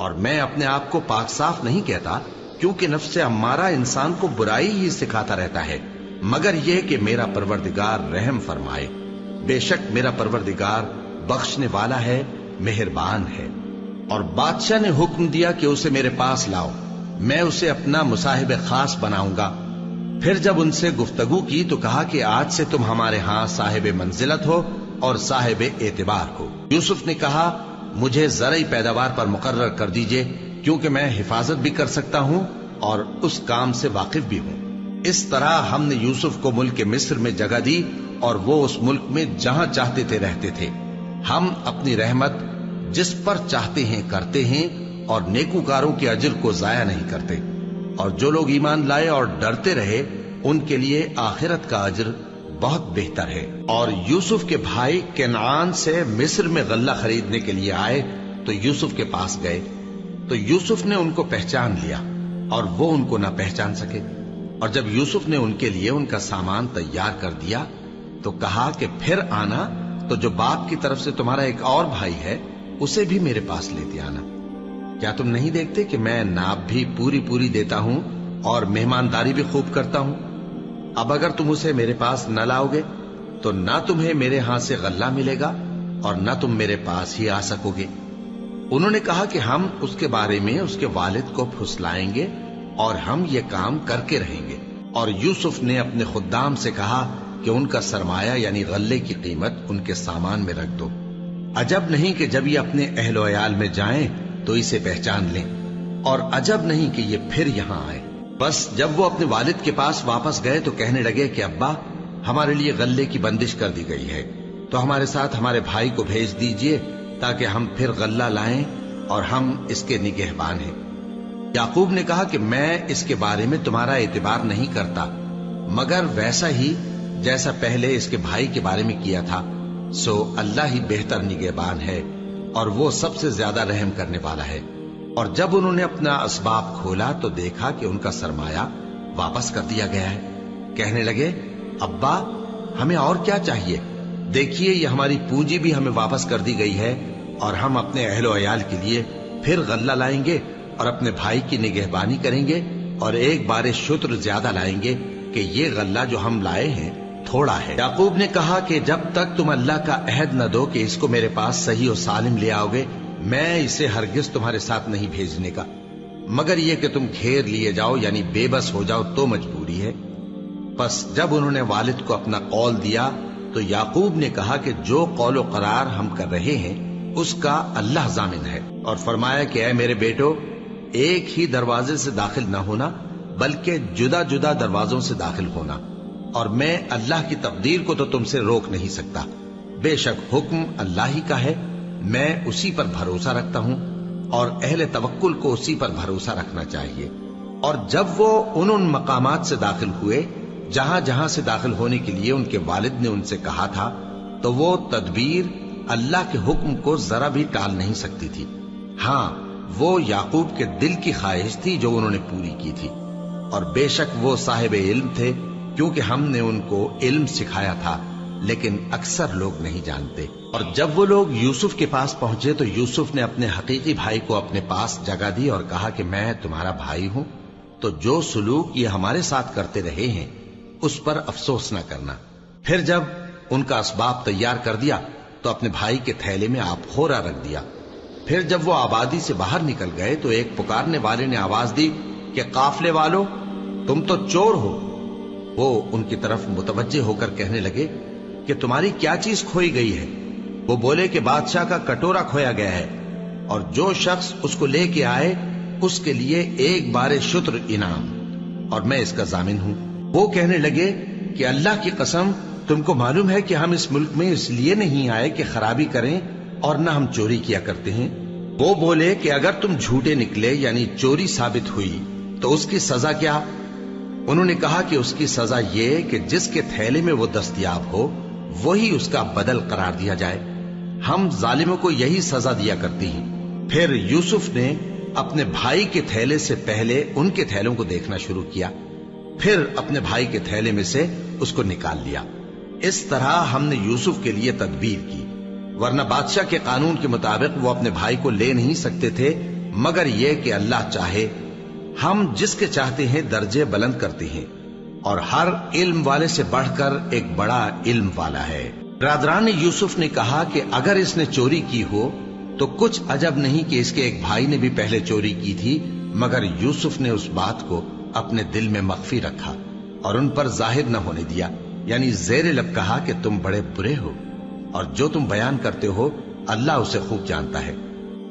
اور میں اپنے آپ کو پاک صاف نہیں کہتا، کیونکہ نفس امارہ انسان کو برائی ہی سکھاتا رہتا ہے، مگر یہ کہ میرا پروردگار رحم فرمائے۔ بے شک میرا پروردگار بخشنے والا ہے، مہربان ہے۔ اور بادشاہ نے حکم دیا کہ اسے میرے پاس لاؤ، میں اسے اپنا مصاحب خاص بناؤں گا۔ پھر جب ان سے گفتگو کی تو کہا کہ آج سے تم ہمارے ہاں صاحب منزلت ہو اور صاحب اعتبار ہو۔ یوسف نے کہا مجھے زرعی پیداوار پر مقرر کر دیجئے، کیونکہ میں حفاظت بھی کر سکتا ہوں اور اس کام سے واقف بھی ہوں۔ اس طرح ہم نے یوسف کو ملک مصر میں جگہ دی اور وہ اس ملک میں جہاں چاہتے تھے رہتے تھے۔ ہم اپنی رحمت جس پر چاہتے ہیں کرتے ہیں اور نیکوکاروں کے اجر کو ضائع نہیں کرتے، اور جو لوگ ایمان لائے اور ڈرتے رہے ان کے لیے آخرت کا اجر بہت بہتر ہے۔ اور یوسف کے بھائی کنعان سے مصر میں غلہ خریدنے کے لیے آئے تو یوسف کے پاس گئے، تو یوسف نے ان کو پہچان لیا اور وہ ان کو نہ پہچان سکے۔ اور جب یوسف نے ان کے لیے ان کا سامان تیار کر دیا تو کہا کہ پھر آنا تو جو باپ کی طرف سے تمہارا ایک اور بھائی ہے اسے بھی میرے پاس لیتے آنا۔ کیا تم نہیں دیکھتے کہ میں ناب بھی پوری پوری دیتا ہوں اور مہمانداری بھی خوب کرتا ہوں؟ اب اگر تم اسے میرے پاس نہ لاؤ گے تو نہ تمہیں میرے ہاں سے غلہ ملے گا اور نہ تم میرے پاس ہی آ سکو گے۔ انہوں نے کہا کہ ہم اس کے بارے میں اس کے والد کو پھسلائیں گے اور ہم یہ کام کر کے رہیں گے۔ اور یوسف نے اپنے خدام سے کہا کہ ان کا سرمایہ یعنی غلے کی قیمت ان کے سامان میں رکھ دو۔ عجب نہیں کہ جب یہ اپنے اہل و عیال میں جائیں تو اسے پہچان لیں، اور عجب نہیں کہ یہ پھر یہاں آئے۔ بس جب وہ اپنے والد کے پاس واپس گئے تو کہنے لگے کہ ابا ہمارے لیے غلے کی بندش کر دی گئی ہے، تو ہمارے ساتھ ہمارے بھائی کو بھیج دیجئے تاکہ ہم پھر غلہ لائیں اور ہم اس کے نگہبان ہیں۔ یعقوب نے کہا کہ میں اس کے بارے میں تمہارا اعتبار نہیں کرتا، مگر ویسا ہی جیسا پہلے اس کے بھائی کے بارے میں کیا تھا، سو اللہ ہی بہتر نگہبان ہے اور وہ سب سے زیادہ رحم کرنے والا ہے۔ اور جب انہوں نے اپنا اسباب کھولا تو دیکھا کہ ان کا سرمایہ واپس کر دیا گیا ہے۔ کہنے لگے ابا ہمیں اور کیا چاہیے؟ دیکھیے یہ ہماری پونجی بھی ہمیں واپس کر دی گئی ہے، اور ہم اپنے اہل و عیال کے لیے پھر غلہ لائیں گے اور اپنے بھائی کی نگہبانی کریں گے، اور ایک بار شتر زیادہ لائیں گے کہ یہ غلہ جو ہم لائے ہیں تھوڑا ہے۔ یعقوب نے کہا کہ جب تک تم اللہ کا عہد نہ دو کہ اس کو میرے پاس صحیح و سالم لے آؤ گے، میں اسے ہرگز تمہارے ساتھ نہیں بھیجنے کا، مگر یہ کہ تم گھیر لیے جاؤ یعنی بے بس ہو جاؤ تو مجبوری ہے۔ پس جب انہوں نے والد کو اپنا قول دیا تو یعقوب نے کہا کہ جو قول و قرار ہم کر رہے ہیں اس کا اللہ ضامن ہے، اور فرمایا کہ اے میرے بیٹو ایک ہی دروازے سے داخل نہ ہونا بلکہ جدا جدا دروازوں سے داخل ہونا، اور میں اللہ کی تقدیر کو تو تم سے روک نہیں سکتا، بے شک حکم اللہ ہی کا ہے، میں اسی پر بھروسہ رکھتا ہوں اور اہل توکل کو اسی پر بھروسہ رکھنا چاہیے۔ اور جب وہ ان مقامات سے داخل ہوئے جہاں جہاں سے داخل ہونے کے لیے ان کے والد نے ان سے کہا تھا، تو وہ تدبیر اللہ کے حکم کو ذرا بھی ٹال نہیں سکتی تھی۔ ہاں وہ یعقوب کے دل کی خواہش تھی جو انہوں نے پوری کی تھی، اور بے شک وہ صاحب علم تھے کیونکہ ہم نے ان کو علم سکھایا تھا، لیکن اکثر لوگ نہیں جانتے۔ اور جب وہ لوگ یوسف کے پاس پہنچے تو یوسف نے اپنے حقیقی بھائی کو اپنے پاس جگہ دی اور کہا کہ میں تمہارا بھائی ہوں، تو جو سلوک یہ ہمارے ساتھ کرتے رہے ہیں اس پر افسوس نہ کرنا۔ پھر جب ان کا اسباب تیار کر دیا تو اپنے بھائی کے تھیلے میں آپ خورا رکھ دیا۔ پھر جب وہ آبادی سے باہر نکل گئے تو ایک پکارنے والے نے آواز دی کہ قافلے والو تم تو چور ہو۔ وہ ان کی طرف متوجہ ہو کر کہنے لگے کہ تمہاری کیا چیز کھوئی گئی ہے؟ وہ بولے کہ بادشاہ کا کٹورا کھویا گیا ہے، اور جو شخص اس کو لے کے آئے اس کے لیے ایک بار شتر انعام، اور میں اس کا ضامن ہوں۔ وہ کہنے لگے کہ اللہ کی قسم تم کو معلوم ہے کہ ہم اس ملک میں اس لیے نہیں آئے کہ خرابی کریں اور نہ ہم چوری کیا کرتے ہیں۔ وہ بولے کہ اگر تم جھوٹے نکلے یعنی چوری ثابت ہوئی تو اس کی سزا کیا؟ انہوں نے کہا کہ اس کی سزا یہ کہ جس کے تھیلے میں وہ دستیاب ہو وہی اس کا بدل قرار دیا جائے، ہم ظالموں کو یہی سزا دیا کرتی ہیں۔ پھر یوسف نے اپنے بھائی کے تھیلے سے پہلے ان کے تھیلوں کو دیکھنا شروع کیا، پھر اپنے بھائی کے تھیلے میں سے اس کو نکال لیا۔ اس طرح ہم نے یوسف کے لیے تدبیر کی، ورنہ بادشاہ کے قانون کے مطابق وہ اپنے بھائی کو لے نہیں سکتے تھے مگر یہ کہ اللہ چاہے ہم جس کے چاہتے ہیں درجے بلند کرتے ہیں، اور ہر علم والے سے بڑھ کر ایک بڑا علم والا ہے۔ برادران یوسف نے کہا کہ اگر اس نے چوری کی ہو تو کچھ عجب نہیں کہ اس کے ایک بھائی نے بھی پہلے چوری کی تھی، مگر یوسف نے اس بات کو اپنے دل میں مخفی رکھا اور ان پر ظاہر نہ ہونے دیا، یعنی زیر لب کہا کہ تم بڑے برے ہو، اور جو تم بیان کرتے ہو اللہ اسے خوب جانتا ہے۔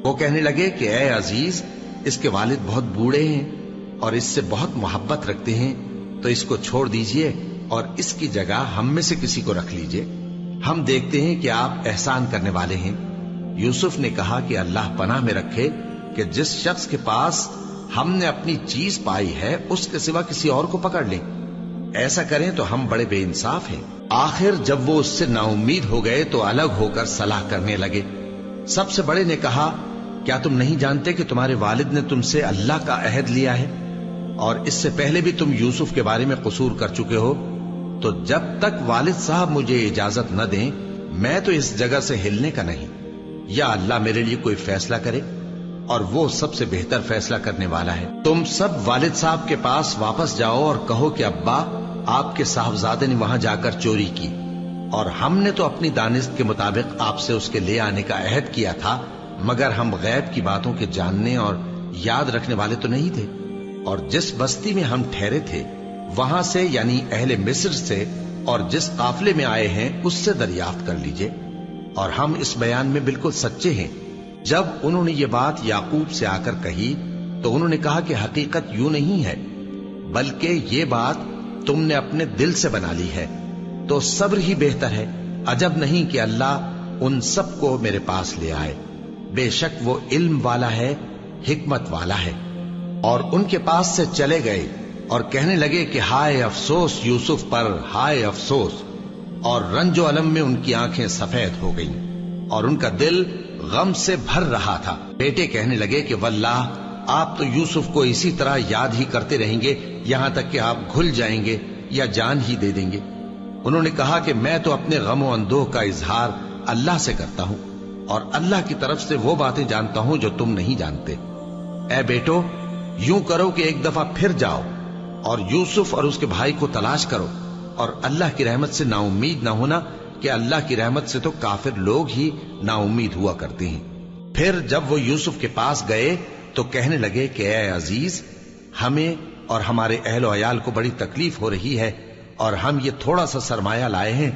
وہ کہنے لگے کہ اے عزیز، اس کے والد بہت بوڑھے ہیں اور اس سے بہت محبت رکھتے ہیں، تو اس کو چھوڑ دیجئے اور اس کی جگہ ہم میں سے کسی کو رکھ لیجئے، ہم دیکھتے ہیں کہ آپ احسان کرنے والے ہیں۔ یوسف نے کہا کہ اللہ پناہ میں رکھے کہ جس شخص کے پاس ہم نے اپنی چیز پائی ہے اس کے سوا کسی اور کو پکڑ لیں، ایسا کریں تو ہم بڑے بے انصاف ہیں۔ آخر جب وہ اس سے نا امید ہو گئے تو الگ ہو کر صلاح کرنے لگے۔ سب سے بڑے نے کہا، کیا تم نہیں جانتے کہ تمہارے والد نے تم سے اللہ کا عہد لیا ہے، اور اس سے پہلے بھی تم یوسف کے بارے میں قصور کر چکے ہو؟ تو جب تک والد صاحب مجھے اجازت نہ دیں میں تو اس جگہ سے ہلنے کا نہیں، یا اللہ میرے لیے کوئی فیصلہ کرے، اور وہ سب سے بہتر فیصلہ کرنے والا ہے۔ تم سب والد صاحب کے پاس واپس جاؤ اور کہو کہ ابا، آپ کے صاحبزادے نے وہاں جا کر چوری کی، اور ہم نے تو اپنی دانست کے مطابق آپ سے اس کے لے آنے کا عہد کیا تھا، مگر ہم غیب کی باتوں کے جاننے اور یاد رکھنے والے تو نہیں تھے، اور جس بستی میں ہم ٹھہرے تھے وہاں سے، یعنی اہل مصر سے، اور جس قافلے میں آئے ہیں اس سے دریافت کر لیجئے، اور ہم اس بیان میں بالکل سچے ہیں۔ جب انہوں نے یہ بات یعقوب سے آ کر کہی تو انہوں نے کہا کہ حقیقت یوں نہیں ہے، بلکہ یہ بات تم نے اپنے دل سے بنا لی ہے، تو صبر ہی بہتر ہے۔ عجب نہیں کہ اللہ ان سب کو میرے پاس لے آئے، بے شک وہ علم والا ہے، حکمت والا ہے۔ اور ان کے پاس سے چلے گئے اور کہنے لگے کہ ہائے افسوس یوسف پر، ہائے افسوس، اور رنج و الم میں ان کی آنکھیں سفید ہو گئیں اور ان کا دل غم سے بھر رہا تھا۔ بیٹے کہنے لگے کہ واللہ آپ تو یوسف کو اسی طرح یاد ہی کرتے رہیں گے یہاں تک کہ آپ گھل جائیں گے یا جان ہی دے دیں گے۔ انہوں نے کہا کہ میں تو اپنے غم و اندوہ کا اظہار اللہ سے کرتا ہوں، اور اللہ کی طرف سے وہ باتیں جانتا ہوں جو تم نہیں جانتے۔ اے بیٹو، یوں کرو کہ ایک دفعہ پھر جاؤ اور یوسف اور اس کے بھائی کو تلاش کرو، اور اللہ کی رحمت سے نا امید نہ ہونا کہ اللہ کی رحمت سے تو کافر لوگ ہی نا امید ہوا کرتے ہیں۔ پھر جب وہ یوسف کے پاس گئے تو کہنے لگے کہ اے عزیز، ہمیں اور ہمارے اہل و عیال کو بڑی تکلیف ہو رہی ہے، اور ہم یہ تھوڑا سا سرمایہ لائے ہیں،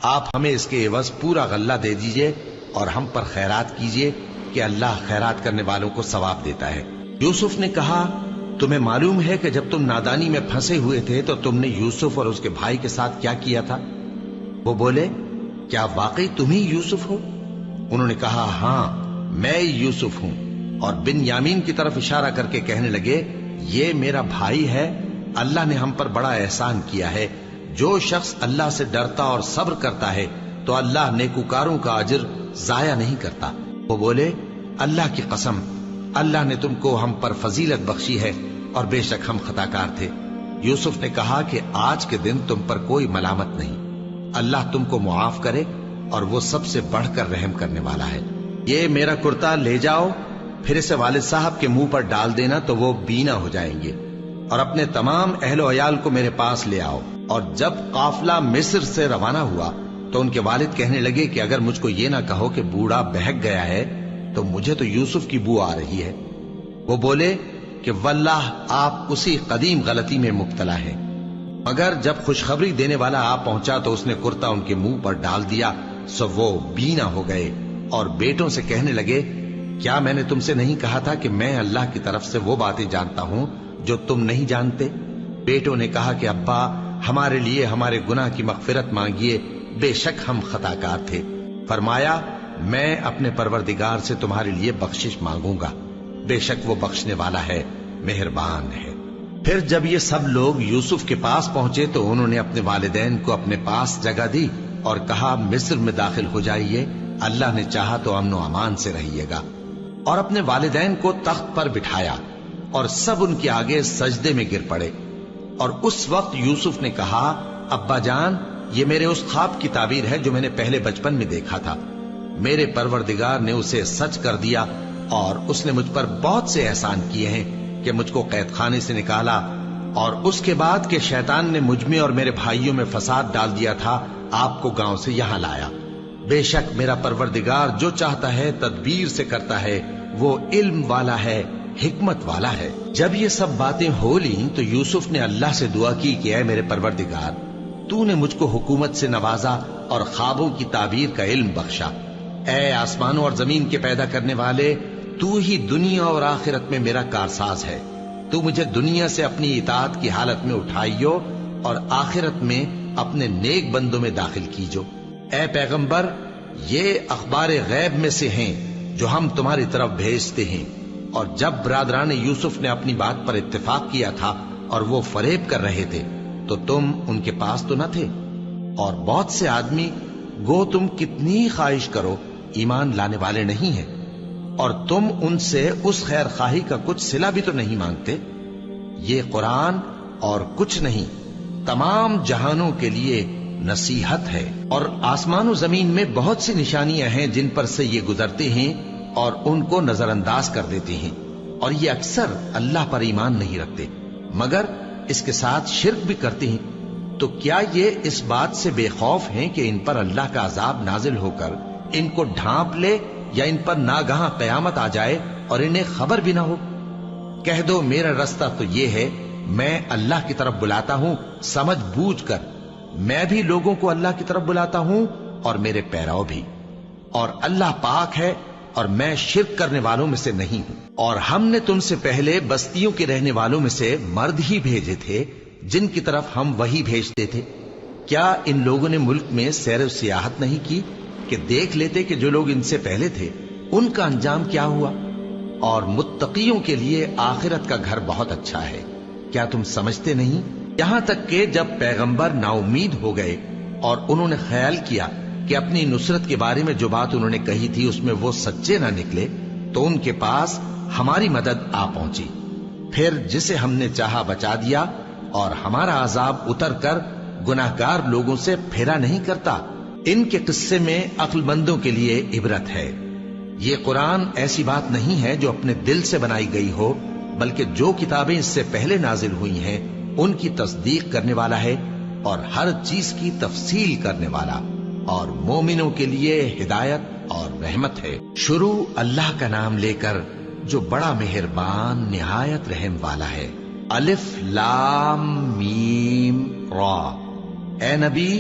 آپ ہمیں اس کے عوض پورا غلہ دے دیجئے اور ہم پر خیرات کیجئے کہ اللہ خیرات کرنے والوں کو ثواب دیتا ہے۔ یوسف نے کہا، تمہیں معلوم ہے کہ جب تم نادانی میں پھنسے ہوئے تھے تو تم نے یوسف اور اس کے بھائی کے ساتھ کیا کیا تھا؟ وہ بولے، کیا واقعی تم ہی یوسف ہو؟ انہوں نے کہا، ہاں میں یوسف ہوں، اور بن یامین کی طرف اشارہ کر کے کہنے لگے، یہ میرا بھائی ہے، اللہ نے ہم پر بڑا احسان کیا ہے۔ جو شخص اللہ سے ڈرتا اور صبر کرتا ہے تو اللہ نیکوکاروں کا اجر ضائع نہیں کرتا۔ وہ بولے، اللہ کی قسم، اللہ نے تم کو ہم پر فضیلت بخشی ہے، اور بے شک ہم خطا کار تھے۔ یوسف نے کہا کہ آج کے دن تم پر کوئی ملامت نہیں، اللہ تم کو معاف کرے، اور وہ سب سے بڑھ کر رحم کرنے والا ہے۔ یہ میرا کرتا لے جاؤ، پھر اسے والد صاحب کے منہ پر ڈال دینا تو وہ بینا ہو جائیں گے، اور اپنے تمام اہل و عیال کو میرے پاس لے آؤ۔ اور جب قافلہ مصر سے روانہ ہوا تو ان کے والد کہنے لگے کہ اگر مجھ کو یہ نہ کہو کہ بوڑھا بہک گیا ہے تو مجھے تو یوسف کی بو آ رہی ہے۔ وہ بولے کہ واللہ آپ اسی قدیم غلطی میں مبتلا ہیں۔ مگر جب خوشخبری دینے والا آ پہنچا تو اس نے کرتا ان کے منہ پر ڈال دیا، سو وہ بینا ہو گئے، اور بیٹوں سے کہنے لگے، کیا میں نے تم سے نہیں کہا تھا کہ میں اللہ کی طرف سے وہ باتیں جانتا ہوں جو تم نہیں جانتے؟ بیٹوں نے کہا کہ ابا، ہمارے لیے ہمارے گناہ کی مغفرت مانگیے، بے شک ہم خطا کار تھے۔ فرمایا، میں اپنے پروردگار سے تمہارے لیے بخشش مانگوں گا، بے شک وہ بخشنے والا ہے، مہربان ہے۔ پھر جب یہ سب لوگ یوسف کے پاس پہنچے تو انہوں نے اپنے والدین کو اپنے پاس جگہ دی اور کہا، مصر میں داخل ہو جائیے، اللہ نے چاہا تو امن و امان سے رہیے گا۔ اور اپنے والدین کو تخت پر بٹھایا اور سب ان کے آگے سجدے میں گر پڑے۔ اور اس وقت یوسف نے کہا، ابا جان، یہ میرے اس خواب کی تعبیر ہے جو میں نے پہلے بچپن میں دیکھا تھا، میرے پروردگار نے اسے سچ کر دیا، اور اس نے مجھ پر بہت سے احسان کیے ہیں کہ مجھ کو قید خانے سے نکالا، اور اس کے بعد کہ شیطان نے مجھ میں اور میرے بھائیوں میں فساد ڈال دیا تھا آپ کو گاؤں سے یہاں لایا۔ بے شک میرا پروردگار جو چاہتا ہے تدبیر سے کرتا ہے، وہ علم والا ہے، حکمت والا ہے۔ جب یہ سب باتیں ہو لیں تو یوسف نے اللہ سے دعا کی کہ اے میرے پروردگار، تو نے مجھ کو حکومت سے نوازا اور خوابوں کی تعبیر کا علم بخشا۔ اے آسمانوں اور زمین کے پیدا کرنے والے، تو ہی دنیا اور آخرت میں میرا کارساز ہے۔ تو مجھے دنیا سے اپنی اطاعت کی حالت میں اٹھائیو اور آخرت میں اپنے نیک بندوں میں داخل کیجو۔ اے پیغمبر، یہ اخبار غیب میں سے ہیں جو ہم تمہاری طرف بھیجتے ہیں۔ اور جب برادران یوسف نے اپنی بات پر اتفاق کیا تھا اور وہ فریب کر رہے تھے تو تم ان کے پاس تو نہ تھے، اور بہت سے آدمی گو تم کتنی خواہش کرو ایمان لانے والے نہیں ہیں، اور تم ان سے اس خیر خواہی کا کچھ صلہ بھی تو نہیں مانگتے۔ یہ قرآن اور کچھ نہیں تمام جہانوں کے لیے نصیحت ہے، اور آسمان و زمین میں بہت سی نشانیاں ہیں جن پر سے یہ گزرتے ہیں اور ان کو نظر انداز کر دیتے ہیں، اور یہ اکثر اللہ پر ایمان نہیں رکھتے مگر اس کے ساتھ شرک بھی کرتے ہیں۔ تو کیا یہ اس بات سے بے خوف ہیں کہ ان پر اللہ کا عذاب نازل ہو کر ان کو ڈھانپ لے، یا ان پر ناگہاں قیامت آ جائے اور انہیں خبر بھی نہ ہو؟ کہہ دو میرا رستہ تو یہ ہے، میں اللہ کی طرف بلاتا ہوں سمجھ بوجھ کر، میں بھی لوگوں کو اللہ کی طرف بلاتا ہوں اور میرے پیراؤ بھی، اور اللہ پاک ہے اور میں شرک کرنے والوں میں سے نہیں ہوں۔ اور ہم نے تم سے پہلے بستیوں کے رہنے والوں میں سے مرد ہی بھیجے تھے جن کی طرف ہم وہی بھیجتے تھے۔ کیا ان لوگوں نے ملک میں سیر و سیاحت نہیں کی کہ دیکھ لیتے کہ جو لوگ ان سے پہلے تھے ان کا انجام کیا ہوا؟ اور متقیوں کے لیے آخرت کا گھر بہت اچھا ہے، کیا تم سمجھتے نہیں؟ یہاں تک کہ جب پیغمبر نا امید ہو گئے اور انہوں نے خیال کیا کہ اپنی نصرت کے بارے میں جو بات انہوں نے کہی تھی اس میں وہ سچے نہ نکلے، تو ان کے پاس ہماری مدد آ پہنچی، پھر جسے ہم نے چاہا بچا دیا، اور ہمارا عذاب اتر کر گناہگار لوگوں سے پھیرا نہیں کرتا۔ ان کے قصے میں عقل مندوں کے لیے عبرت ہے۔ یہ قرآن ایسی بات نہیں ہے جو اپنے دل سے بنائی گئی ہو، بلکہ جو کتابیں اس سے پہلے نازل ہوئی ہیں ان کی تصدیق کرنے والا ہے اور ہر چیز کی تفصیل کرنے والا، اور مومنوں کے لیے ہدایت اور رحمت ہے۔ شروع اللہ کا نام لے کر جو بڑا مہربان نہایت رحم والا ہے۔ الف لام میم را۔ اے نبی،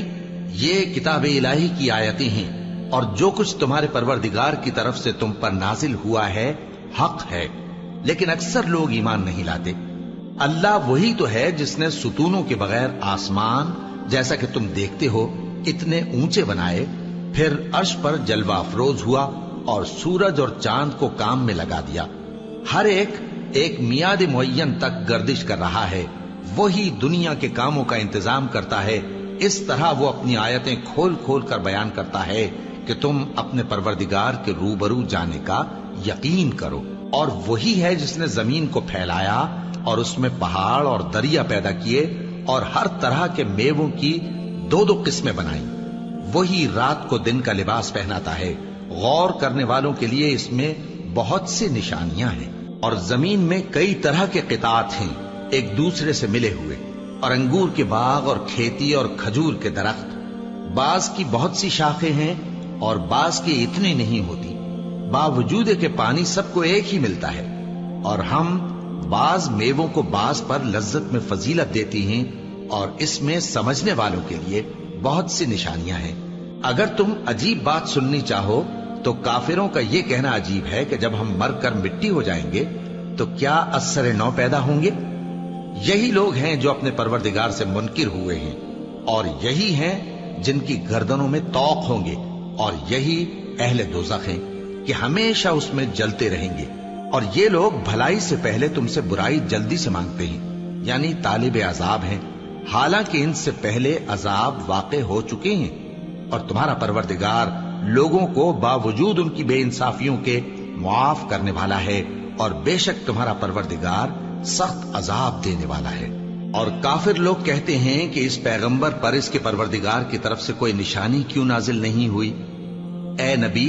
یہ کتاب الہی کی آیتیں ہیں، اور جو کچھ تمہارے پروردگار کی طرف سے تم پر نازل ہوا ہے حق ہے، لیکن اکثر لوگ ایمان نہیں لاتے۔ اللہ وہی تو ہے جس نے ستونوں کے بغیر آسمان جیسا کہ تم دیکھتے ہو اتنے اونچے بنائے، پھر عرش پر جلوہ افروز ہوا اور سورج اور چاند کو کام میں لگا دیا، ہر ایک میعاد معین تک گردش کر رہا ہے۔ وہی دنیا کے کاموں کا انتظام کرتا ہے، اس طرح وہ اپنی آیتیں کھول کھول کر بیان کرتا ہے کہ تم اپنے پروردگار کے روبرو جانے کا یقین کرو۔ اور وہی ہے جس نے زمین کو پھیلایا اور اس میں پہاڑ اور دریا پیدا کیے اور ہر طرح کے میووں کی دو دو قسمیں بنائیں۔ وہی رات کو دن کا لباس پہناتا ہے، غور کرنے والوں کے لیے اس میں بہت سی نشانیاں ہیں۔ اور زمین میں کئی طرح کے قطعات ہیں ایک دوسرے سے ملے ہوئے، اور انگور کے باغ اور کھیتی اور کھجور کے درخت، بعض کی بہت سی شاخیں ہیں اور بعض کی اتنی نہیں ہوتی، باوجود کہ پانی سب کو ایک ہی ملتا ہے۔ اور ہم بعض میووں کو بعض پر لذت میں فضیلت دیتی ہیں، اور اس میں سمجھنے والوں کے لیے بہت سی نشانیاں ہیں۔ اگر تم عجیب بات سننی چاہو تو کافروں کا یہ کہنا عجیب ہے کہ جب ہم مر کر مٹی ہو جائیں گے تو کیا اثر نو پیدا ہوں گے؟ یہی لوگ ہیں جو اپنے پروردگار سے منکر ہوئے ہیں، اور یہی ہیں جن کی گردنوں میں طوق ہوں گے، اور یہی اہل دوزخ ہیں کہ ہمیشہ اس میں جلتے رہیں گے۔ اور یہ لوگ بھلائی سے پہلے تم سے برائی جلدی سے مانگتے ہیں، یعنی طالب عذاب ہیں، حالانکہ ان سے پہلے عذاب واقع ہو چکے ہیں، اور تمہارا پروردگار لوگوں کو باوجود ان کی بے انصافیوں کے معاف کرنے والا ہے، اور بے شک تمہارا پروردگار سخت عذاب دینے والا ہے۔ اور کافر لوگ کہتے ہیں کہ اس پیغمبر پر اس کے پروردگار کی طرف سے کوئی نشانی کیوں نازل نہیں ہوئی؟ اے نبی،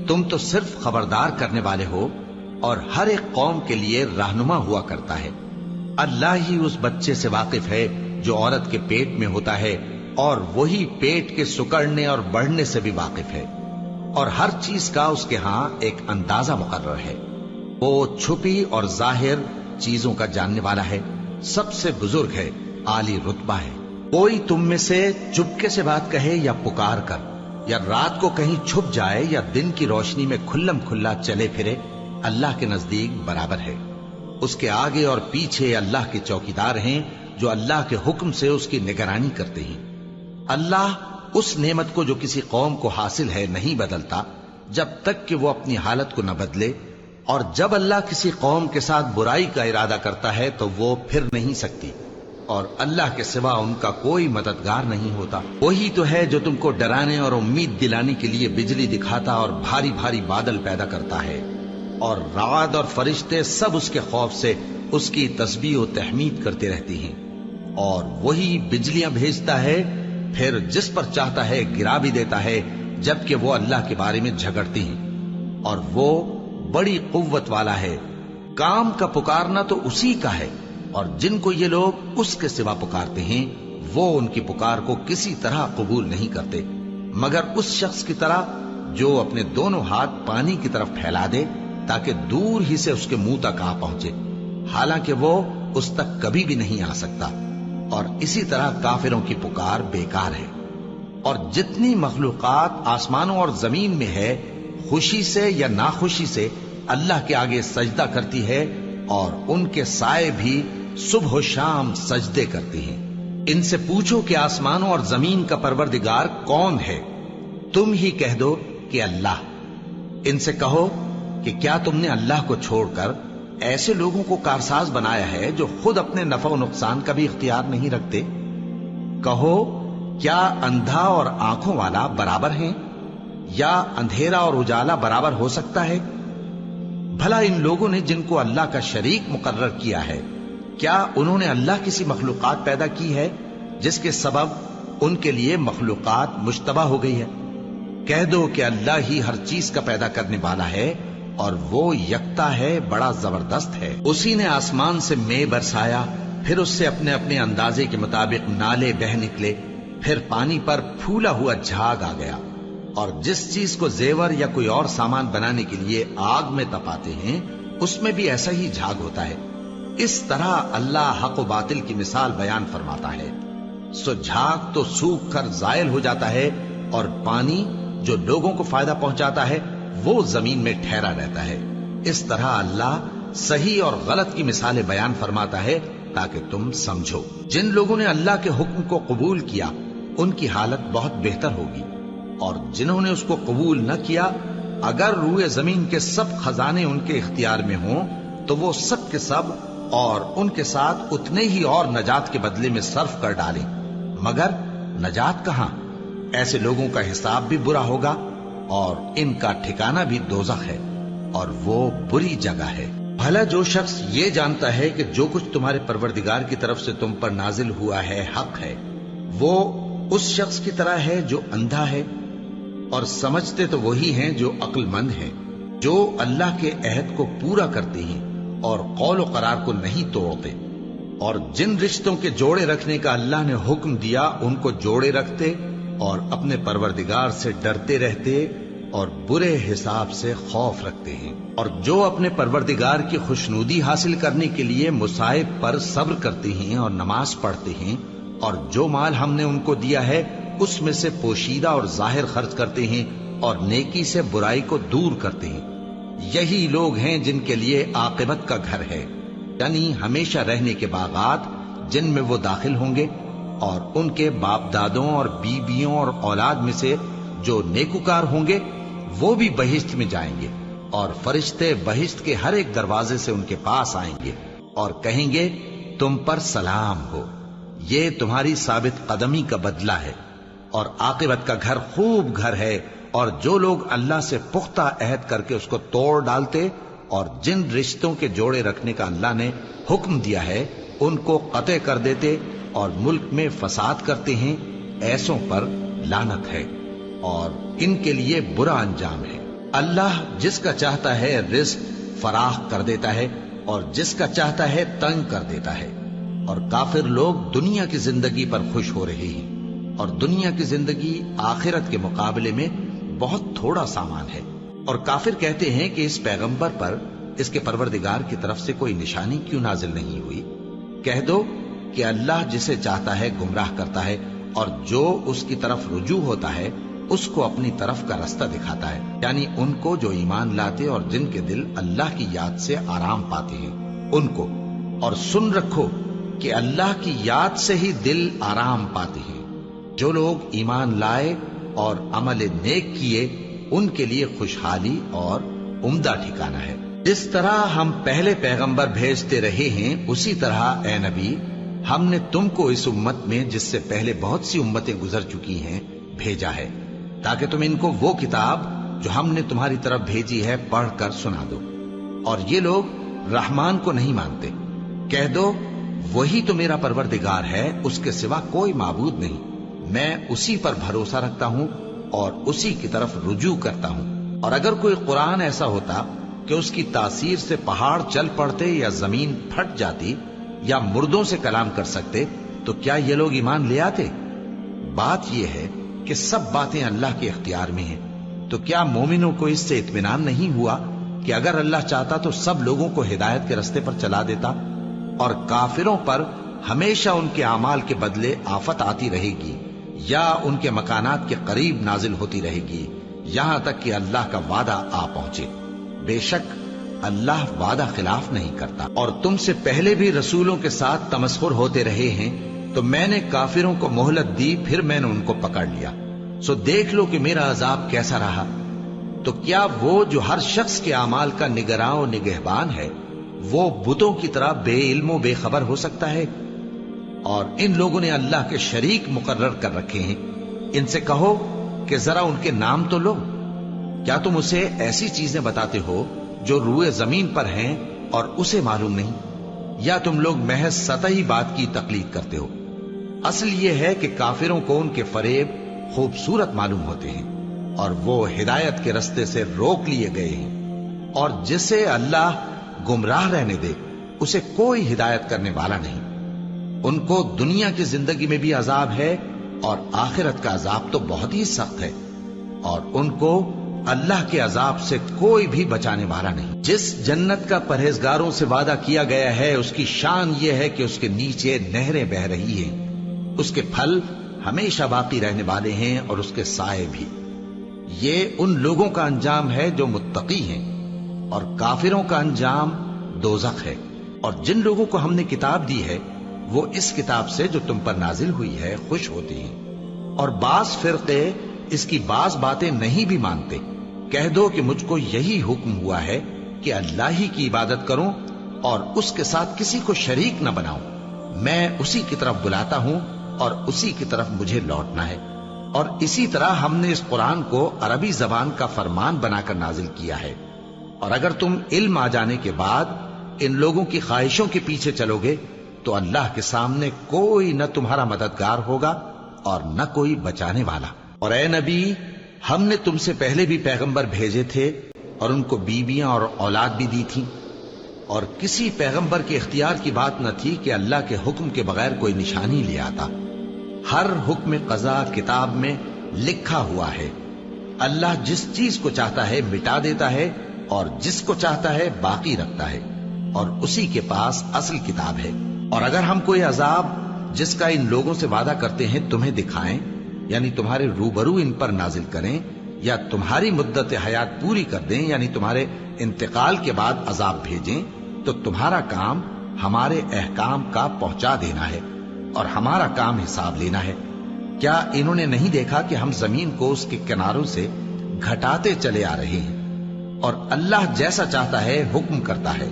تم تو صرف خبردار کرنے والے ہو، اور ہر ایک قوم کے لیے رہنما ہوا کرتا ہے۔ اللہ ہی اس بچے سے واقف ہے جو عورت کے پیٹ میں ہوتا ہے، اور وہی پیٹ کے سکڑنے اور بڑھنے سے بھی واقف ہے، اور ہر چیز کا اس کے ہاں ایک اندازہ مقرر ہے۔ وہ چھپی اور ظاہر چیزوں کا جاننے والا ہے، سب سے بزرگ ہے، عالی رتبہ ہے۔ کوئی تم میں سے چپکے سے بات کہے یا پکار کر، یا رات کو کہیں چھپ جائے یا دن کی روشنی میں کھلم کھلا چلے پھرے، اللہ کے نزدیک برابر ہے۔ اس کے آگے اور پیچھے اللہ کے چوکیدار ہیں جو اللہ کے حکم سے اس کی نگرانی کرتے ہیں۔ اللہ اس نعمت کو جو کسی قوم کو حاصل ہے نہیں بدلتا جب تک کہ وہ اپنی حالت کو نہ بدلے، اور جب اللہ کسی قوم کے ساتھ برائی کا ارادہ کرتا ہے تو وہ پھر نہیں سکتی، اور اللہ کے سوا ان کا کوئی مددگار نہیں ہوتا۔ وہی تو ہے جو تم کو ڈرانے اور امید دلانے کے لیے بجلی دکھاتا اور بھاری بھاری بادل پیدا کرتا ہے، اور رعد اور فرشتے سب اس کے خوف سے اس کی تسبیح و تحمید کرتے رہتی ہیں۔ اور وہی بجلیاں بھیجتا ہے، پھر جس پر چاہتا ہے گرا بھی دیتا ہے، جبکہ وہ اللہ کے بارے میں جھگڑتی ہیں، اور وہ بڑی قوت والا ہے۔ کام کا پکارنا تو اسی کا ہے، اور جن کو یہ لوگ اس کے سوا پکارتے ہیں وہ ان کی پکار کو کسی طرح قبول نہیں کرتے، مگر اس شخص کی طرح جو اپنے دونوں ہاتھ پانی کی طرف پھیلا دے تاکہ دور ہی سے اس کے منہ تک آ پہنچے، حالانکہ وہ اس تک کبھی بھی نہیں آ سکتا۔ اور اسی طرح کافروں کی پکار بیکار ہے۔ اور جتنی مخلوقات آسمانوں اور زمین میں ہے، خوشی سے یا ناخوشی سے اللہ کے آگے سجدہ کرتی ہے، اور ان کے سائے بھی صبح و شام سجدے کرتے ہیں۔ ان سے پوچھو کہ آسمانوں اور زمین کا پروردگار کون ہے؟ تم ہی کہہ دو کہ اللہ۔ ان سے کہو کہ کیا تم نے اللہ کو چھوڑ کر ایسے لوگوں کو کارساز بنایا ہے جو خود اپنے نفع و نقصان کا بھی اختیار نہیں رکھتے؟ کہو کیا اندھا اور آنکھوں والا برابر ہیں، یا اندھیرا اور اجالا برابر ہو سکتا ہے؟ بھلا ان لوگوں نے جن کو اللہ کا شریک مقرر کیا ہے، کیا انہوں نے اللہ کسی مخلوقات پیدا کی ہے جس کے سبب ان کے لیے مخلوقات مشتبہ ہو گئی ہے؟ کہہ دو کہ اللہ ہی ہر چیز کا پیدا کرنے والا ہے، اور وہ یکتا ہے، بڑا زبردست ہے۔ اسی نے آسمان سے مے برسایا، پھر اس سے اپنے اپنے اندازے کے مطابق نالے بہ نکلے، پھر پانی پر پھولا ہوا جھاگ آ گیا۔ اور جس چیز کو زیور یا کوئی اور سامان بنانے کے لیے آگ میں تپاتے ہیں اس میں بھی ایسا ہی جھاگ ہوتا ہے۔ اس طرح اللہ حق و باطل کی مثال بیان فرماتا ہے۔ سو جھاگ تو سوکھ کر زائل ہو جاتا ہے، اور پانی جو لوگوں کو فائدہ پہنچاتا ہے وہ زمین میں ٹھہرا رہتا ہے۔ اس طرح اللہ صحیح اور غلط کی مثالیں بیان فرماتا ہے تاکہ تم سمجھو۔ جن لوگوں نے اللہ کے حکم کو قبول کیا ان کی حالت بہت بہتر ہوگی، اور جنہوں نے اس کو قبول نہ کیا، اگر روئے زمین کے سب خزانے ان کے اختیار میں ہوں تو وہ سب کے سب اور ان کے ساتھ اتنے ہی اور نجات کے بدلے میں صرف کر ڈالیں، مگر نجات کہاں؟ ایسے لوگوں کا حساب بھی برا ہوگا، اور ان کا ٹھکانہ بھی دوزخ ہے، اور وہ بری جگہ ہے۔ بھلا جو شخص یہ جانتا ہے کہ جو کچھ تمہارے پروردگار کی طرف سے تم پر نازل ہوا ہے حق ہے، وہ اس شخص کی طرح ہے جو اندھا ہے؟ اور سمجھتے تو وہی ہیں جو عقل مند ہیں، جو اللہ کے عہد کو پورا کرتے ہیں اور قول و قرار کو نہیں توڑتے، اور جن رشتوں کے جوڑے رکھنے کا اللہ نے حکم دیا ان کو جوڑے رکھتے، اور اپنے پروردگار سے ڈرتے رہتے اور برے حساب سے خوف رکھتے ہیں، اور جو اپنے پروردگار کی خوشنودی حاصل کرنے کے لیے مصائب پر صبر کرتے ہیں اور نماز پڑھتے ہیں، اور جو مال ہم نے ان کو دیا ہے اس میں سے پوشیدہ اور ظاہر خرچ کرتے ہیں، اور نیکی سے برائی کو دور کرتے ہیں۔ یہی لوگ ہیں جن کے لیے عاقبت کا گھر ہے، یعنی ہمیشہ رہنے کے باغات جن میں وہ داخل ہوں گے، اور ان کے باپ دادوں اور بیویوں اور اولاد میں سے جو نیکوکار ہوں گے وہ بھی بہشت میں جائیں گے، اور فرشتے بہشت کے ہر ایک دروازے سے ان کے پاس آئیں گے اور کہیں گے تم پر سلام ہو، یہ تمہاری ثابت قدمی کا بدلہ ہے، اور عاقبت کا گھر خوب گھر ہے۔ اور جو لوگ اللہ سے پختہ عہد کر کے اس کو توڑ ڈالتے اور جن رشتوں کے جوڑے رکھنے کا اللہ نے حکم دیا ہے ان کو قطع کر دیتے اور ملک میں فساد کرتے ہیں، ایسوں پر لعنت ہے اور ان کے لیے برا انجام ہے۔ اللہ جس کا چاہتا ہے رزق فراخ کر دیتا ہے اور جس کا چاہتا ہے تنگ کر دیتا ہے۔ اور کافر لوگ دنیا کی زندگی پر خوش ہو رہے ہیں، اور دنیا کی زندگی آخرت کے مقابلے میں بہت تھوڑا سامان ہے۔ اور کافر کہتے ہیں کہ اس پیغمبر پر اس کے پروردگار کی طرف سے کوئی نشانی کیوں نازل نہیں ہوئی؟ کہہ دو کہ اللہ جسے چاہتا ہے گمراہ کرتا ہے، اور جو اس کی طرف رجوع ہوتا ہے اس کو اپنی طرف کا رستہ دکھاتا ہے، یعنی ان کو جو ایمان لاتے اور جن کے دل اللہ کی یاد سے آرام پاتے ہیں ان کو۔ اور سن رکھو کہ اللہ کی یاد سے ہی دل آرام پاتے ہیں۔ جو لوگ ایمان لائے اور عمل نیک کیے ان کے لیے خوشحالی اور عمدہ ٹھکانہ ہے۔ جس طرح ہم پہلے پیغمبر بھیجتے رہے ہیں اسی طرح اے نبی ہم نے تم کو اس امت میں جس سے پہلے بہت سی امتیں گزر چکی ہیں بھیجا ہے، تاکہ تم ان کو وہ کتاب جو ہم نے تمہاری طرف بھیجی ہے پڑھ کر سنا دو۔ اور یہ لوگ رحمان کو نہیں مانتے۔ کہہ دو وہی تو میرا پروردگار ہے، اس کے سوا کوئی معبود نہیں، میں اسی پر بھروسہ رکھتا ہوں اور اسی کی طرف رجوع کرتا ہوں۔ اور اگر کوئی قرآن ایسا ہوتا کہ اس کی تاثیر سے پہاڑ چل پڑتے یا زمین پھٹ جاتی یا مردوں سے کلام کر سکتے تو کیا یہ لوگ ایمان لے آتے؟ بات یہ ہے کہ سب باتیں اللہ کے اختیار میں ہیں، تو کیا مومنوں کو اس سے اطمینان نہیں ہوا کہ اگر اللہ چاہتا تو سب لوگوں کو ہدایت کے رستے پر چلا دیتا؟ اور کافروں پر ہمیشہ ان کے اعمال کے بدلے آفت آتی رہے گی یا ان کے مکانات کے قریب نازل ہوتی رہے گی یہاں تک کہ اللہ کا وعدہ آ پہنچے۔ بے شک اللہ وعدہ خلاف نہیں کرتا۔ اور تم سے پہلے بھی رسولوں کے ساتھ تمسخر ہوتے رہے ہیں، تو میں نے کافروں کو مہلت دی، پھر میں نے ان کو پکڑ لیا۔ سو دیکھ لو کہ میرا عذاب کیسا رہا۔ تو کیا وہ جو ہر شخص کے اعمال کا نگراں و نگہبان ہے وہ بتوں کی طرح بے علم و بے خبر ہو سکتا ہے؟ اور ان لوگوں نے اللہ کے شریک مقرر کر رکھے ہیں۔ ان سے کہو کہ ذرا ان کے نام تو لو۔ کیا تم اسے ایسی چیزیں بتاتے ہو جو روئے زمین پر ہیں اور اسے معلوم نہیں، یا تم لوگ محض سطحی بات کی تقلید کرتے ہو؟ اصل یہ ہے کہ کافروں کو ان کے فریب خوبصورت معلوم ہوتے ہیں اور وہ ہدایت کے رستے سے روک لیے گئے ہیں، اور جسے اللہ گمراہ رہنے دے اسے کوئی ہدایت کرنے والا نہیں۔ ان کو دنیا کی زندگی میں بھی عذاب ہے اور آخرت کا عذاب تو بہت ہی سخت ہے، اور ان کو اللہ کے عذاب سے کوئی بھی بچانے والا نہیں۔ جس جنت کا پرہیزگاروں سے وعدہ کیا گیا ہے اس کی شان یہ ہے کہ اس کے نیچے نہریں بہ رہی ہیں، اس کے پھل ہمیشہ باقی رہنے والے ہیں اور اس کے سائے بھی۔ یہ ان لوگوں کا انجام ہے جو متقی ہیں، اور کافروں کا انجام دوزخ ہے۔ اور جن لوگوں کو ہم نے کتاب دی ہے وہ اس کتاب سے جو تم پر نازل ہوئی ہے خوش ہوتے ہیں، اور بعض فرقے اس کی بعض باتیں نہیں بھی مانتے۔ کہہ دو کہ مجھ کو یہی حکم ہوا ہے کہ اللہ ہی کی عبادت کروں اور اس کے ساتھ کسی کو شریک نہ بناؤں۔ میں اسی کی طرف بلاتا ہوں اور اسی کی طرف مجھے لوٹنا ہے۔ اور اسی طرح ہم نے اس قرآن کو عربی زبان کا فرمان بنا کر نازل کیا ہے۔ اور اگر تم علم آ جانے کے بعد ان لوگوں کی خواہشوں کے پیچھے چلو گے تو اللہ کے سامنے کوئی نہ تمہارا مددگار ہوگا اور نہ کوئی بچانے والا۔ اور اے نبی ہم نے تم سے پہلے بھی پیغمبر بھیجے تھے اور ان کو بیویاں اور اولاد بھی دی تھی، اور کسی پیغمبر کے اختیار کی بات نہ تھی کہ اللہ کے حکم کے بغیر کوئی نشانی لے آتا۔ ہر حکم قضا کتاب میں لکھا ہوا ہے۔ اللہ جس چیز کو چاہتا ہے مٹا دیتا ہے اور جس کو چاہتا ہے باقی رکھتا ہے، اور اسی کے پاس اصل کتاب ہے۔ اور اگر ہم کوئی عذاب جس کا ان لوگوں سے وعدہ کرتے ہیں تمہیں دکھائیں، یعنی تمہارے روبرو ان پر نازل کریں، یا تمہاری مدت حیات پوری کر دیں، یعنی تمہارے انتقال کے بعد عذاب بھیجیں، تو تمہارا کام ہمارے احکام کا پہنچا دینا ہے اور ہمارا کام حساب لینا ہے۔ کیا انہوں نے نہیں دیکھا کہ ہم زمین کو اس کے کناروں سے گھٹاتے چلے آ رہے ہیں؟ اور اللہ جیسا چاہتا ہے حکم کرتا ہے،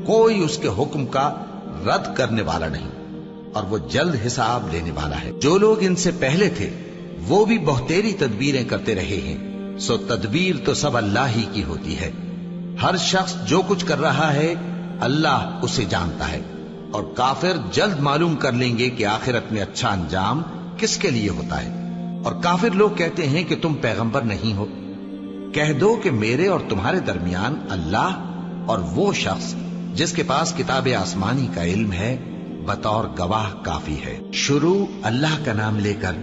کوئی اس کے حکم کا رد کرنے والا نہیں، اور وہ جلد حساب لینے والا ہے۔ جو لوگ ان سے پہلے تھے وہ بھی بہتیری تدبیریں کرتے رہے ہیں، سو تدبیر تو سب اللہ ہی کی ہوتی ہے۔ ہر شخص جو کچھ کر رہا ہے اللہ اسے جانتا ہے، اور کافر جلد معلوم کر لیں گے کہ آخرت میں اچھا انجام کس کے لیے ہوتا ہے۔ اور کافر لوگ کہتے ہیں کہ تم پیغمبر نہیں ہو۔ کہہ دو کہ میرے اور تمہارے درمیان اللہ اور وہ شخص جس کے پاس کتاب آسمانی کا علم ہے بطور گواہ کافی ہے۔ شروع اللہ کا نام لے کر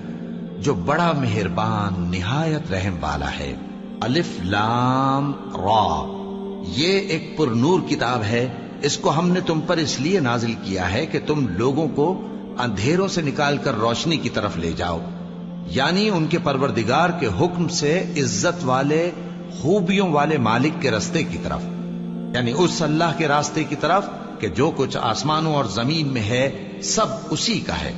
جو بڑا مہربان نہایت رحم والا ہے۔ الف لام را، یہ ایک پر نور کتاب ہے، اس کو ہم نے تم پر اس لیے نازل کیا ہے کہ تم لوگوں کو اندھیروں سے نکال کر روشنی کی طرف لے جاؤ، یعنی ان کے پروردگار کے حکم سے عزت والے خوبیوں والے مالک کے راستے کی طرف، یعنی اس اللہ کے راستے کی طرف کہ جو کچھ آسمانوں اور زمین میں ہے سب اسی کا ہے۔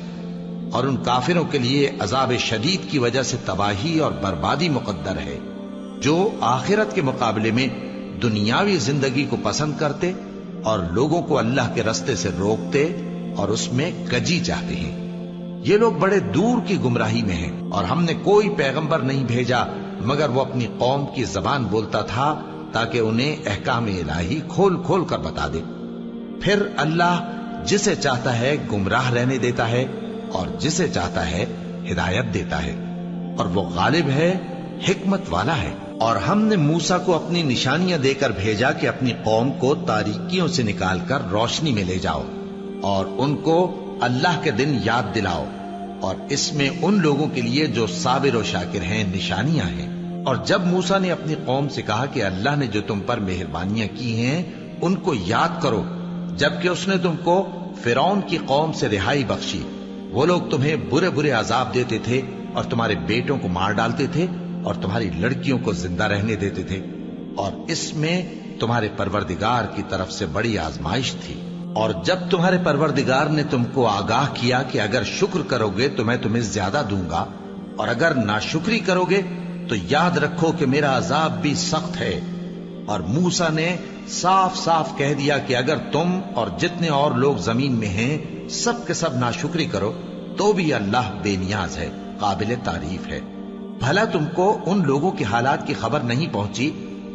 اور ان کافروں کے لیے عذاب شدید کی وجہ سے تباہی اور بربادی مقدر ہے، جو آخرت کے مقابلے میں دنیاوی زندگی کو پسند کرتے اور لوگوں کو اللہ کے راستے سے روکتے اور اس میں کجی چاہتے ہیں۔ یہ لوگ بڑے دور کی گمراہی میں ہیں، اور ہم نے کوئی پیغمبر نہیں بھیجا مگر وہ اپنی قوم کی زبان بولتا تھا تاکہ انہیں احکام الہی کھول کھول کر بتا دے۔ پھر اللہ جسے چاہتا ہے گمراہ رہنے دیتا ہے اور جسے چاہتا ہے ہدایت دیتا ہے، اور وہ غالب ہے، حکمت والا ہے۔ اور ہم نے موسیٰ کو اپنی نشانیاں دے کر بھیجا کہ اپنی قوم کو تاریکیوں سے نکال کر روشنی میں لے جاؤ اور ان کو اللہ کے دن یاد دلاؤ، اور اس میں ان لوگوں کے لیے جو صابر و شاکر ہیں نشانیاں ہیں۔ اور جب موسیٰ نے اپنی قوم سے کہا کہ اللہ نے جو تم پر مہربانیاں کی ہیں ان کو یاد کرو، جبکہ اس نے تم کو فرعون کی قوم سے رہائی بخشی، وہ لوگ تمہیں برے برے عذاب دیتے تھے اور تمہارے بیٹوں کو مار ڈالتے تھے اور تمہاری لڑکیوں کو زندہ رہنے دیتے تھے، اور اس میں تمہارے پروردگار کی طرف سے بڑی آزمائش تھی۔ اور جب تمہارے پروردگار نے تم کو آگاہ کیا کہ اگر شکر کرو گے تو میں تمہیں زیادہ دوں گا، اور اگر ناشکری کرو گے تو یاد رکھو کہ میرا عذاب بھی سخت ہے۔ اور موسیٰ نے صاف صاف کہہ دیا کہ اگر تم اور جتنے اور لوگ زمین میں ہیں سب کے سب ناشکری کرو تو بھی اللہ بے نیاز ہے، قابل تعریف ہے۔ بھلا تم کو ان لوگوں کے حالات کی خبر نہیں پہنچی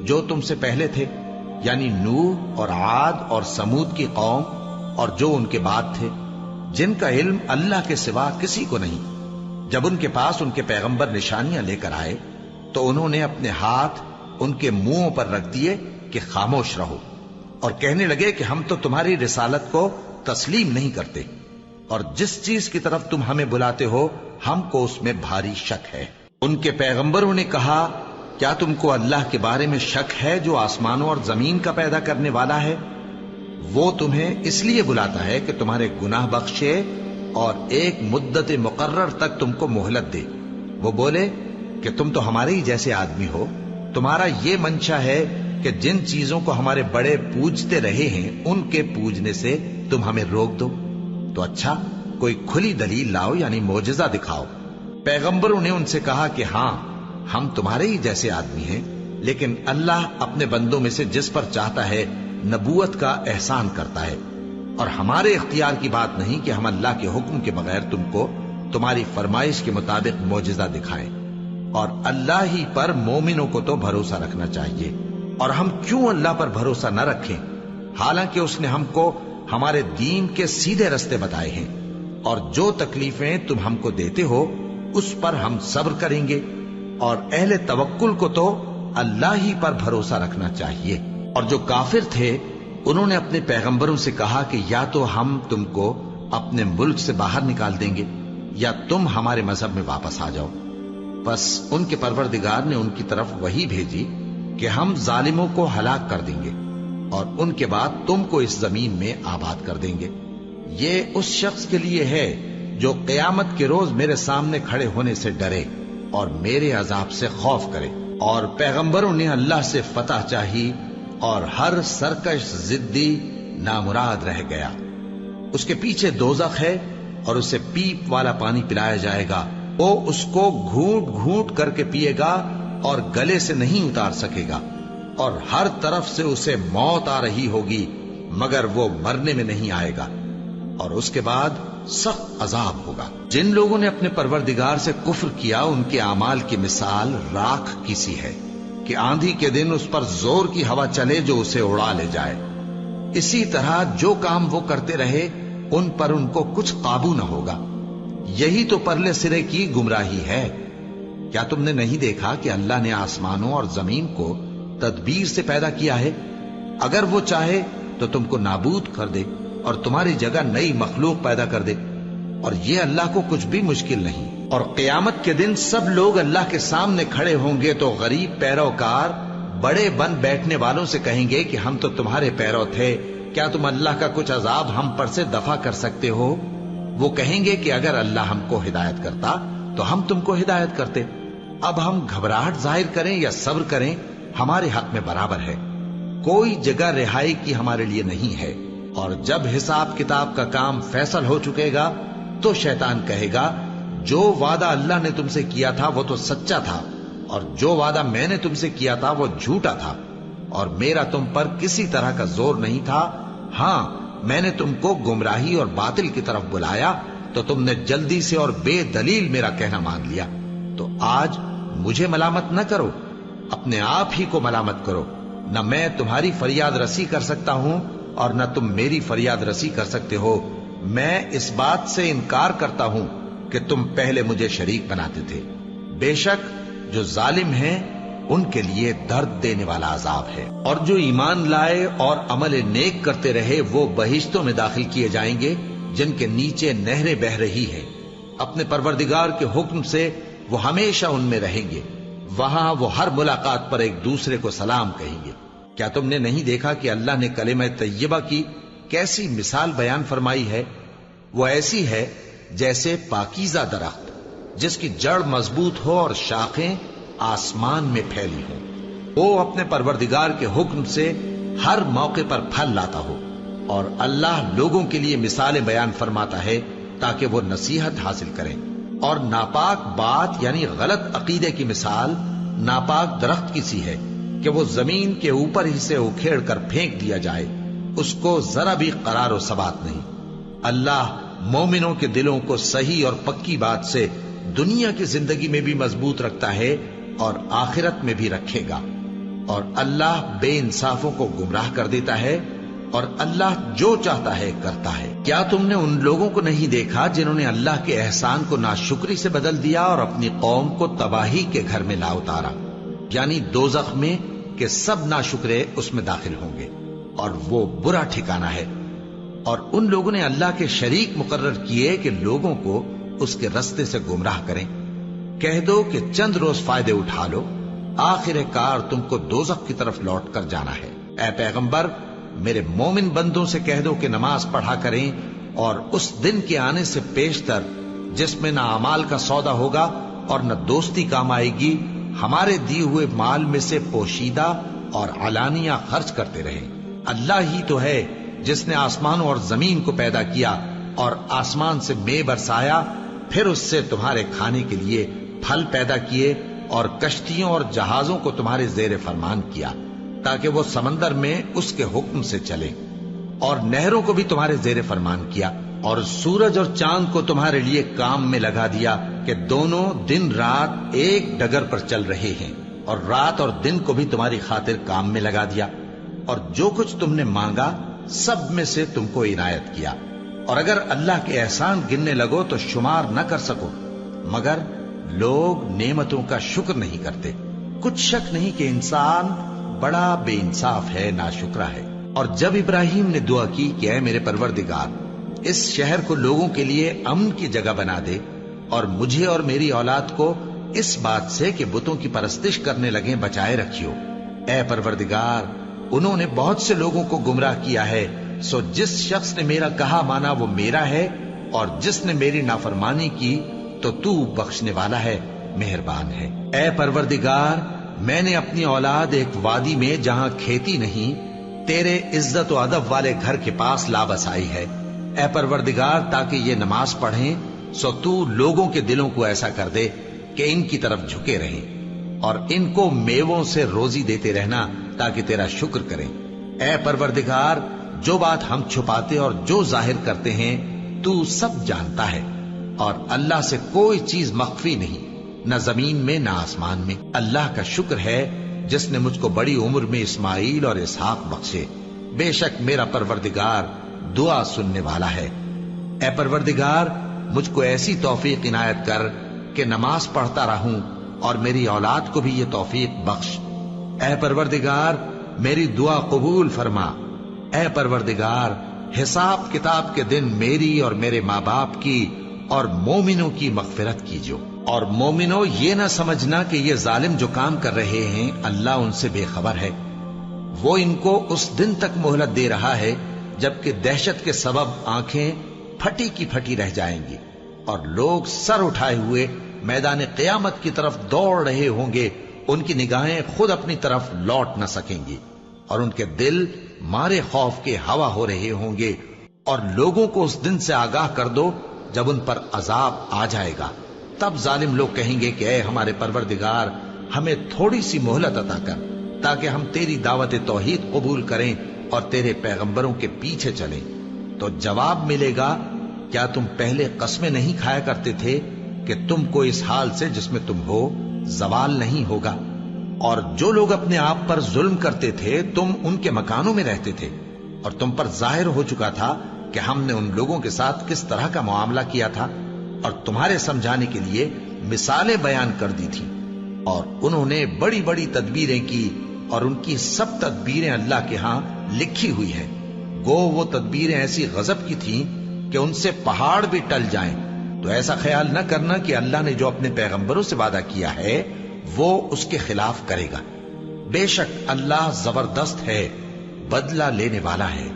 جو تم سے پہلے تھے، یعنی نوح اور عاد اور سمود کی قوم اور جو ان کے بعد تھے، جن کا علم اللہ کے سوا کسی کو نہیں۔ جب ان کے پاس ان کے پیغمبر نشانیاں لے کر آئے تو انہوں نے اپنے ہاتھ ان کے منہوں پر رکھ دیے کہ خاموش رہو، اور کہنے لگے کہ ہم تو تمہاری رسالت کو تسلیم نہیں کرتے، اور جس چیز کی طرف تم ہمیں بلاتے ہو ہم کو اس میں بھاری شک ہے۔ ان کے پیغمبروں نے کہا کیا تم کو اللہ کے بارے میں شک ہے جو آسمانوں اور زمین کا پیدا کرنے والا ہے؟ وہ تمہیں اس لیے بلاتا ہے کہ تمہارے گناہ بخشے اور ایک مدت مقرر تک تم کو مہلت دے۔ وہ بولے کہ تم تو ہمارے ہی جیسے آدمی ہو، تمہارا یہ منشا ہے کہ جن چیزوں کو ہمارے بڑے پوجتے رہے ہیں ان کے پوجنے سے تم ہمیں روک دو، تو اچھا کوئی کھلی دلیل لاؤ، یعنی معجزہ دکھاؤ۔ پیغمبروں نے ان سے کہا کہ ہاں ہم تمہارے ہی جیسے آدمی ہیں، لیکن اللہ اپنے بندوں میں سے جس پر چاہتا ہے نبوت کا احسان کرتا ہے، اور ہمارے اختیار کی بات نہیں کہ ہم اللہ کے حکم کے بغیر تم کو تمہاری فرمائش کے مطابق معجزہ دکھائیں، اور اللہ ہی پر مومنوں کو تو بھروسہ رکھنا چاہیے۔ اور ہم کیوں اللہ پر بھروسہ نہ رکھیں حالانکہ اس نے ہم کو ہمارے دین کے سیدھے رستے بتائے ہیں، اور جو تکلیفیں تم ہم کو دیتے ہو اس پر ہم صبر کریں گے، اور اہل توکل کو تو اللہ ہی پر بھروسہ رکھنا چاہیے۔ اور جو کافر تھے انہوں نے اپنے پیغمبروں سے کہا کہ یا تو ہم تم کو اپنے ملک سے باہر نکال دیں گے یا تم ہمارے مذہب میں واپس آ جاؤ۔ بس ان کے پروردگار نے ان کی طرف وحی بھیجی کہ ہم ظالموں کو ہلاک کر دیں گے اور ان کے بعد تم کو اس زمین میں آباد کر دیں گے۔ یہ اس شخص کے لیے ہے جو قیامت کے روز میرے سامنے کھڑے ہونے سے ڈرے اور میرے عذاب سے خوف کرے۔ اور پیغمبروں نے اللہ سے فتح چاہی اور ہر سرکش ضدی نامراد رہ گیا۔ اس کے پیچھے دوزخ ہے اور اسے پیپ والا پانی پلایا جائے گا، وہ اس کو گھونٹ گھونٹ کر کے پیے گا اور گلے سے نہیں اتار سکے گا، اور ہر طرف سے اسے موت آ رہی ہوگی مگر وہ مرنے میں نہیں آئے گا، اور اس کے بعد سخت عذاب ہوگا۔ جن لوگوں نے اپنے پروردگار سے کفر کیا ان کے اعمال کی مثال راکھ کی سی ہے کہ آندھی کے دن اس پر زور کی ہوا چلے جو اسے اڑا لے جائے۔ اسی طرح جو کام وہ کرتے رہے ان پر ان کو کچھ قابو نہ ہوگا۔ یہی تو پرلے سرے کی گمراہی ہے۔ کیا تم نے نہیں دیکھا کہ اللہ نے آسمانوں اور زمین کو تدبیر سے پیدا کیا ہے؟ اگر وہ چاہے تو تم کو نابود کر دے اور تمہاری جگہ نئی مخلوق پیدا کر دے، اور یہ اللہ کو کچھ بھی مشکل نہیں۔ اور قیامت کے دن سب لوگ اللہ کے سامنے کھڑے ہوں گے تو غریب پیروکار بڑے بن بیٹھنے والوں سے کہیں گے کہ ہم تو تمہارے پیرو تھے، کیا تم اللہ کا کچھ عذاب ہم پر سے دفع کر سکتے ہو؟ وہ کہیں گے کہ اگر اللہ ہم کو ہدایت کرتا تو ہم تم کو ہدایت کرتے۔ اب ہم گھبراہٹ ظاہر کریں یا صبر کریں، ہمارے حق میں برابر ہے، کوئی جگہ رہائی کی ہمارے لیے نہیں ہے۔ اور جب حساب کتاب کا کام فیصل ہو چکے گا تو شیطان کہے گا، جو وعدہ اللہ نے تم سے کیا تھا وہ تو سچا تھا، اور جو وعدہ میں نے تم سے کیا تھا وہ جھوٹا تھا، اور میرا تم پر کسی طرح کا زور نہیں تھا۔ ہاں، میں نے تم کو گمراہی اور باطل کی طرف بلایا تو تم نے جلدی سے اور بے دلیل میرا کہنا مان لیا۔ تو آج مجھے ملامت نہ کرو، اپنے آپ ہی کو ملامت کرو۔ نہ میں تمہاری فریاد رسی کر سکتا ہوں اور نہ تم میری فریاد رسی کر سکتے ہو۔ میں اس بات سے انکار کرتا ہوں کہ تم پہلے مجھے شریک بناتے تھے۔ بے شک جو ظالم ہیں ان کے لیے درد دینے والا عذاب ہے۔ اور جو ایمان لائے اور عمل نیک کرتے رہے وہ بہشتوں میں داخل کیے جائیں گے جن کے نیچے نہریں بہہ رہی ہیں۔ اپنے پروردگار کے حکم سے وہ ہمیشہ ان میں رہیں گے، وہاں وہ ہر ملاقات پر ایک دوسرے کو سلام کہیں گے۔ کیا تم نے نہیں دیکھا کہ اللہ نے کلمہ طیبہ کی کیسی مثال بیان فرمائی ہے؟ وہ ایسی ہے جیسے پاکیزہ درخت جس کی جڑ مضبوط ہو اور شاخیں آسمان میں پھیلی ہوں۔ وہ اپنے پروردگار کے حکم سے ہر موقع پر پھل لاتا ہو، اور اللہ لوگوں کے لیے مثالیں بیان فرماتا ہے تاکہ وہ نصیحت حاصل کریں۔ اور ناپاک بات یعنی غلط عقیدے کی مثال ناپاک درخت کی سی ہے کہ وہ زمین کے اوپر ہی سے اکھیڑ کر پھینک دیا جائے، اس کو ذرا بھی قرار و ثبات نہیں۔ اللہ مومنوں کے دلوں کو صحیح اور پکی بات سے دنیا کی زندگی میں بھی مضبوط رکھتا ہے اور آخرت میں بھی رکھے گا۔ اور اللہ بے انصافوں کو گمراہ کر دیتا ہے، اور اللہ جو چاہتا ہے کرتا ہے۔ کیا تم نے ان لوگوں کو نہیں دیکھا جنہوں نے اللہ کے احسان کو ناشکری سے بدل دیا اور اپنی قوم کو تباہی کے گھر میں لا اتارا، یعنی دوزخ میں، کہ سب ناشکرے اس میں داخل ہوں گے اور وہ برا ٹھکانہ ہے۔ اور ان لوگوں نے اللہ کے شریک مقرر کیے کہ لوگوں کو اس کے رستے سے گمراہ کریں۔ کہہ دو کہ چند روز فائدے اٹھا لو، آخر کار تم کو دوزخ کی طرف لوٹ کر جانا ہے۔ اے پیغمبر، میرے مومن بندوں سے کہہ دو کہ نماز پڑھا کریں، اور اس دن کے آنے سے پیشتر جس میں نہ اعمال کا سودا ہوگا اور نہ دوستی کام آئے گی، ہمارے دیے ہوئے مال میں سے پوشیدہ اور علانیہ خرچ کرتے رہیں۔ اللہ ہی تو ہے جس نے آسمانوں اور زمین کو پیدا کیا اور آسمان سے مے برسایا، پھر اس سے تمہارے کھانے کے لیے پھل پیدا کیے، اور کشتیوں اور جہازوں کو تمہارے زیر فرمان کیا تاکہ وہ سمندر میں اس کے حکم سے چلے، اور نہروں کو بھی تمہارے زیر فرمان کیا، اور سورج اور چاند کو تمہارے لیے کام میں لگا دیا کہ دونوں دن رات ایک ڈگر پر چل رہے ہیں، اور رات اور دن کو بھی تمہاری خاطر کام میں لگا دیا، اور جو کچھ تم نے مانگا سب میں سے تم کو عنایت کیا۔ اور اگر اللہ کے احسان گننے لگو تو شمار نہ کر سکو، مگر لوگ نعمتوں کا شکر نہیں کرتے۔ کچھ شک نہیں کہ انسان بڑا بے انصاف ہے، ناشکرا ہے۔ اور جب ابراہیم نے دعا کی کہ اے میرے پروردگار، اس شہر کو لوگوں کے لیے امن کی جگہ بنا دے، اور مجھے اور میری اولاد کو اس بات سے کہ بتوں کی پرستش کرنے لگیں بچائے رکھیو۔ اے پروردگار، انہوں نے بہت سے لوگوں کو گمراہ کیا ہے، سو جس شخص نے میرا کہا مانا وہ میرا ہے، اور جس نے میری نافرمانی کی تو تو بخشنے والا ہے، مہربان ہے۔ اے پروردگار، میں نے اپنی اولاد ایک وادی میں جہاں کھیتی نہیں، تیرے عزت و ادب والے گھر کے پاس لا بسائی ہے۔ اے پروردگار، تاکہ یہ نماز پڑھیں، سو تو لوگوں کے دلوں کو ایسا کر دے کہ ان کی طرف جھکے رہیں، اور ان کو میووں سے روزی دیتے رہنا تاکہ تیرا شکر کریں۔ اے پروردگار، جو بات ہم چھپاتے اور جو ظاہر کرتے ہیں تو سب جانتا ہے، اور اللہ سے کوئی چیز مخفی نہیں، نہ زمین میں نہ آسمان میں۔ اللہ کا شکر ہے جس نے مجھ کو بڑی عمر میں اسماعیل اور اسحاق بخشے، بے شک میرا پروردگار دعا سننے والا ہے۔ اے پروردگار، مجھ کو ایسی توفیق عنایت کر کہ نماز پڑھتا رہوں، اور میری اولاد کو بھی یہ توفیق بخش۔ اے پروردگار، میری دعا قبول فرما۔ اے پروردگار، حساب کتاب کے دن میری اور میرے ماں باپ کی اور مومنوں کی مغفرت کیجو۔ اور مومنوں، یہ نہ سمجھنا کہ یہ ظالم جو کام کر رہے ہیں اللہ ان سے بے خبر ہے۔ وہ ان کو اس دن تک مہلت دے رہا ہے جبکہ دہشت کے سبب آنکھیں پھٹی کی پھٹی رہ جائیں گی اور لوگ سر اٹھائے ہوئے میدان قیامت کی طرف دوڑ رہے ہوں گے۔ ان کی نگاہیں خود اپنی طرف لوٹ نہ سکیں گی اور ان کے دل مارے خوف کے ہوا ہو رہے ہوں گے۔ اور لوگوں کو اس دن سے آگاہ کر دو جب ان پر عذاب آ جائے گا۔ تب ظالم لوگ کہیں گے کہ اے ہمارے پروردگار، ہمیں تھوڑی سی مہلت عطا کر تاکہ ہم تیری دعوت توحید قبول کریں اور تیرے پیغمبروں کے پیچھے چلیں۔ تو جواب ملے گا، کیا تم پہلے قسمیں نہیں کھایا کرتے تھے کہ تم کو اس حال سے جس میں تم ہو زوال نہیں ہوگا؟ اور جو لوگ اپنے آپ پر ظلم کرتے تھے تم ان کے مکانوں میں رہتے تھے، اور تم پر ظاہر ہو چکا تھا کہ ہم نے ان لوگوں کے ساتھ کس طرح کا معاملہ کیا تھا، اور تمہارے سمجھانے کے لیے مثالیں بیان کر دی تھی۔ اور انہوں نے بڑی بڑی تدبیریں کی، اور ان کی سب تدبیریں اللہ کے ہاں لکھی ہوئی ہیں۔ گو وہ تدبیریں ایسی غضب کی تھیں کہ ان سے پہاڑ بھی ٹل جائیں۔ تو ایسا خیال نہ کرنا کہ اللہ نے جو اپنے پیغمبروں سے وعدہ کیا ہے وہ اس کے خلاف کرے گا۔ بے شک اللہ زبردست ہے، بدلہ لینے والا ہے۔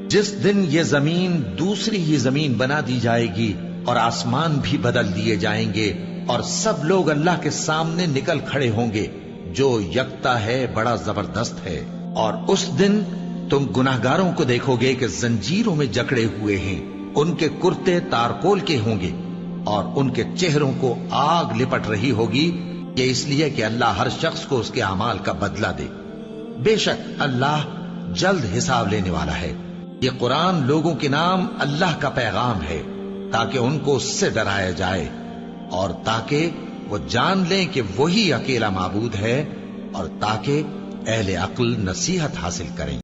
جس دن یہ زمین دوسری ہی زمین بنا دی جائے گی اور آسمان بھی بدل دیے جائیں گے اور سب لوگ اللہ کے سامنے نکل کھڑے ہوں گے جو یکتا ہے، بڑا زبردست ہے۔ اور اس دن تم گناہگاروں کو دیکھو گے کہ زنجیروں میں جکڑے ہوئے ہیں، ان کے کرتے تارکول کے ہوں گے اور ان کے چہروں کو آگ لپٹ رہی ہوگی، یہ اس لیے کہ اللہ ہر شخص کو اس کے اعمال کا بدلہ دے۔ بے شک اللہ جلد حساب لینے والا ہے۔ یہ قرآن لوگوں کے نام اللہ کا پیغام ہے تاکہ ان کو اس سے ڈرایا جائے اور تاکہ وہ جان لیں کہ وہی اکیلا معبود ہے، اور تاکہ اہل عقل نصیحت حاصل کریں۔